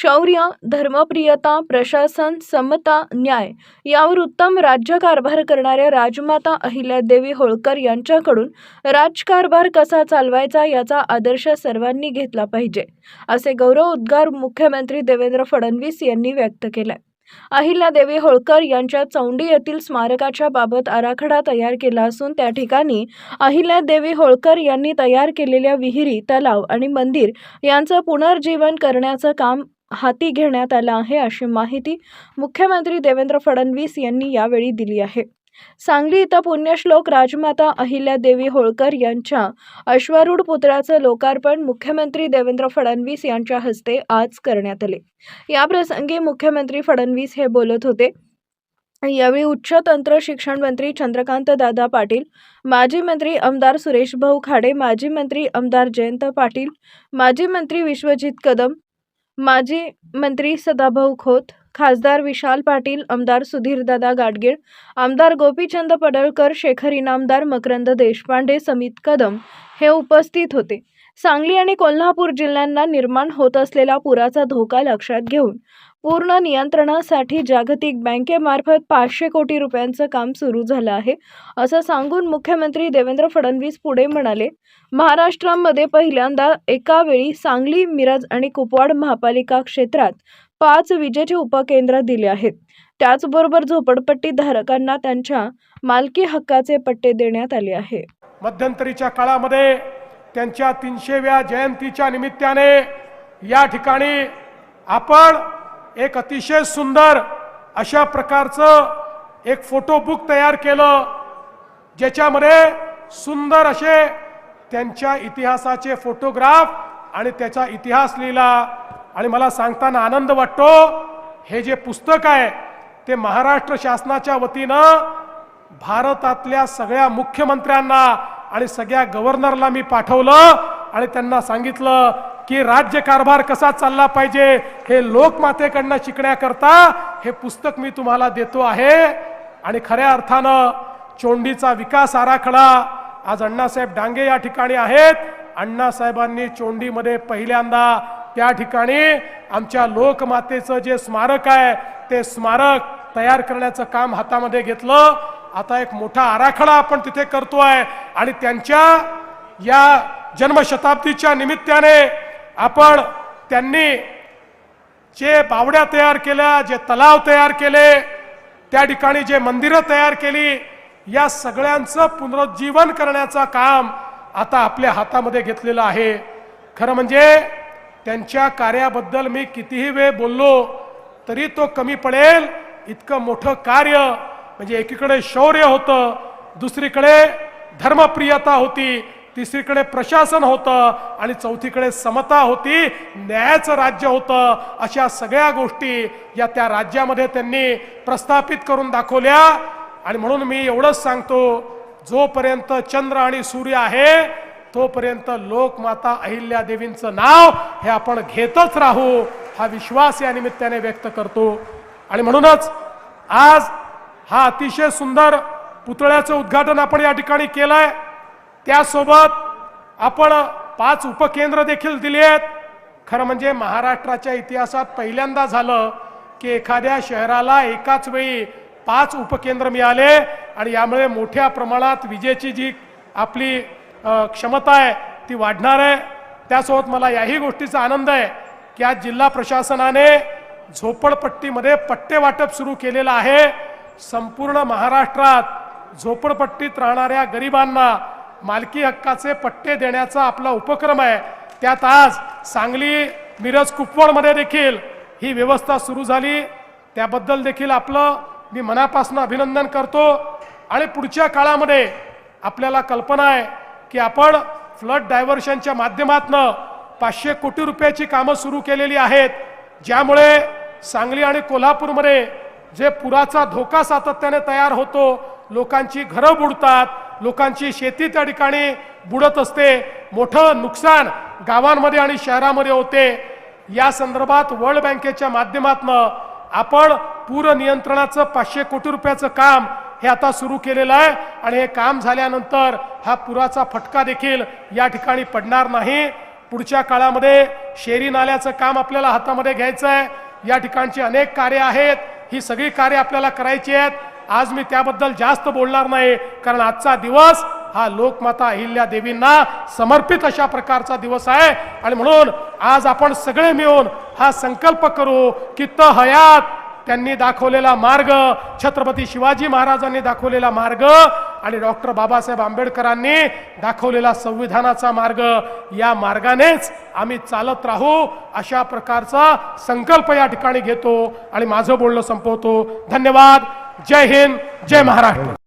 शौर्य, धर्मप्रियता, प्रशासन, समता, न्याय यावर उत्तम राज्यकारभार करणाऱ्या राजमाता अहिल्यादेवी होळकर यांच्याकडून राजकारभार कसा चालवायचा याचा आदर्श सर्वांनी घेतला पाहिजे, असे गौरवोद्गार मुख्यमंत्री देवेंद्र फडणवीस यांनी व्यक्त केले. अहिल्यादेवी होळकर यांच्या चौंडी येथील स्मारकाच्या बाबत आराखडा तयार केला असून त्या ठिकाणी अहिल्यादेवी होळकर यांनी तयार केलेल्या विहिरी, तलाव आणि मंदिर यांचं पुनर्जीवन करण्याचं काम हाती घेण्यात आलं आहे, अशी माहिती मुख्यमंत्री देवेंद्र फडणवीस यांनी यावेळी दिली आहे. सांगली इथं पुण्यश्लोक राजमाता अहिल्यादेवी होळकर यांच्या अश्वारूढ पुतळ्याचं लोकार्पण मुख्यमंत्री देवेंद्र फडणवीस यांच्या हस्ते आज करण्यात आले. या प्रसंगी मुख्यमंत्री फडणवीस हे बोलत होते. यावेळी उच्च तंत्र शिक्षण मंत्री चंद्रकांत दादा पाटील, माजी मंत्री आमदार सुरेश भाऊ खाडे, माजी मंत्री आमदार जयंत पाटील, माजी मंत्री विश्वजित कदम, माजी मंत्री सदाभाऊ खोत, खासदार विशाल पाटील, आमदार सुधीरदादा गाडगीळ, आमदार गोपीचंद पडळकर, शेखर इनामदार, मकरंद देशपांडे, समित कदम हे उपस्थित होते. सांगली आणि कोल्हापूर जिल्ह्यांना निर्माण होत असलेला पुराचा धोका लक्षात घेऊन पूर्ण नियंत्रणासाठी जागतिक बँकेमार्फत 500 कोटी रुपयांचं काम सुरू झालं आहे, असं सांगून मुख्यमंत्री देवेंद्र फडणवीस पुढे म्हणाले. महाराष्ट्रामध्ये पहिल्यांदा एका वेळी सांगली, मिरज आणि कुपवाड महापालिका क्षेत्रात 5 विजेचे उपकेंद्र दिले आहेत. त्याचबरोबर झोपडपट्टी धारकांना त्यांच्या मालकी हक्काचे पट्टे देण्यात आले आहे. मध्यंतरीच्या काळामध्ये त्यांच्या 300व्या जयंतीच्या निमित्ताने या ठिकाणी आपण एक अतिशय सुंदर अशा प्रकारचं एक फोटो बुक तयार केलं, ज्याच्यामध्ये सुंदर असे त्यांच्या इतिहासाचे फोटोग्राफ आणि त्याचा इतिहास लिहिला. आणि मला सांगताना आनंद वाटतो, हे जे पुस्तक आहे ते महाराष्ट्र शासनाच्या वतीनं भारतातल्या सगळ्या मुख्यमंत्र्यांना आणि सगळ्या गव्हर्नरला मी पाठवलं आणि त्यांना सांगितलं की राज्यकारभार कसा चालला पाहिजे हे लोकमातेकडनं शिकण्याकरता हे पुस्तक मी तुम्हाला देतो आहे. आणि खऱ्या अर्थानं चोंडीचा विकास आराखडा आज अण्णासाहेब डांगे या ठिकाणी आहेत. अण्णासाहेबांनी चोंडीमध्ये पहिल्यांदा त्या ठिकाणी आमच्या लोकमातेचं जे स्मारक आहे ते स्मारक तयार करण्याचं काम हातामध्ये घेतलं. आता एक मोठा आराखडा आपण तिथे करतोय आणि त्यांच्या या जन्मशताब्दीच्या निमित्ताने आपण त्यांनी जे बावड्या तयार केल्या, जे तलाव तयार केले, त्या ठिकाणी जे मंदिरं तयार केली, या सगळ्यांचं पुनरुज्जीवन करण्याचं काम आता आपल्या हातामध्ये घेतलेलं आहे. खरं म्हणजे त्यांच्या कार्याबद्दल मी कितीही वेळ बोललो तरी तो कमी पडेल. इतकं मोठं कार्य म्हणजे एकीकडे शौर्य होतं, दुसरीकडे धर्मप्रियता होती, तिसरीकडे प्रशासन होतं आणि चौथीकडे समता होती, न्यायाचं राज्य होतं. अशा सगळ्या गोष्टी या त्या राज्यामध्ये त्यांनी प्रस्थापित करून दाखवल्या. आणि म्हणून मी एवढंच सांगतो, जोपर्यंत चंद्र आणि सूर्य आहे तोपर्यंत लोकमाता अहिल्यादेवींचं नाव हे आपण घेतच राहू, हा विश्वास या निमित्ताने व्यक्त करतो. आणि म्हणूनच आज हा अतिशय सुंदर पुतळ्याचं उद्घाटन आपण या ठिकाणी केलंय. त्यासोबत आपण 5 उपकेंद्र देखील दिली आहेत. खरं म्हणजे महाराष्ट्राच्या इतिहासात पहिल्यांदा झालं की एखाद्या शहराला एकाच वेळी 5 उपकेंद्र मिळाले आणि यामुळे मोठ्या प्रमाणात विजेची जी आपली क्षमता आहे ती वाढणार आहे. त्यासोबत मला याही गोष्टीचा आनंद आहे की आज जिल्हा प्रशासनाने झोपडपट्टीमध्ये पट्टे वाटप सुरू केलेलं आहे. संपूर्ण महाराष्ट्रात झोपडपट्टीत राहणाऱ्या गरिबांना मालकी हक्काचे पट्टे देण्याचा आपला उपक्रम आहे. त्यात आज सांगली, मिरज, कुपवाडमध्ये देखील ही व्यवस्था सुरू झाली. त्याबद्दल देखील आपलं मी मनापासून अभिनंदन करतो. आणि पुढच्या काळामध्ये आपल्याला कल्पना आहे की आपण फ्लड डायव्हर्शनच्या माध्यमातून 500 कोटी रुपयाची कामं सुरू केलेली आहेत, ज्यामुळे सांगली आणि कोल्हापूरमध्ये जे पुराचा धोका सातत्याने तयार होतो, लोकांची घरं बुडतात, लोकांची शेती त्या ठिकाणी बुडत असते, मोठं नुकसान गावांमध्ये आणि शहरामध्ये होते. या संदर्भात वर्ल्ड बँकेच्या माध्यमातून आपण पूर नियंत्रणाचं 500 कोटी रुपयाचं काम हे आता सुरू केलेलं आहे. आणि हे काम झाल्यानंतर हा पुराचा फटका देखील या ठिकाणी पडणार नाही. पुढच्या काळामध्ये शेरी नाल्याचं काम आपल्याला हातामध्ये घ्यायचं आहे. या ठिकाणची अनेक कार्य आहेत, ही सगळी कार्य आपल्याला करायची आहेत. आज मी त्याबद्दल जास्त बोलणार नाही, कारण आजचा दिवस हा लोकमाता अहिल्या देवींना समर्पित अशा प्रकारचा दिवस आहे. आणि म्हणून आज आपण सगळे मिळून हा संकल्प करू की हयात त्यांनी दाखवलेला मार्ग, छत्रपती शिवाजी महाराजांनी दाखवलेला मार्ग आणि डॉक्टर बाबासाहेब आंबेडकरांनी दाखवलेला संविधानाचा मार्ग, या मार्गानेच आम्ही चालत राहू अशा प्रकारचा संकल्प या ठिकाणी घेतो आणि माझं बोलणं संपवतो. धन्यवाद. जय हिंद, जय महाराष्ट्र.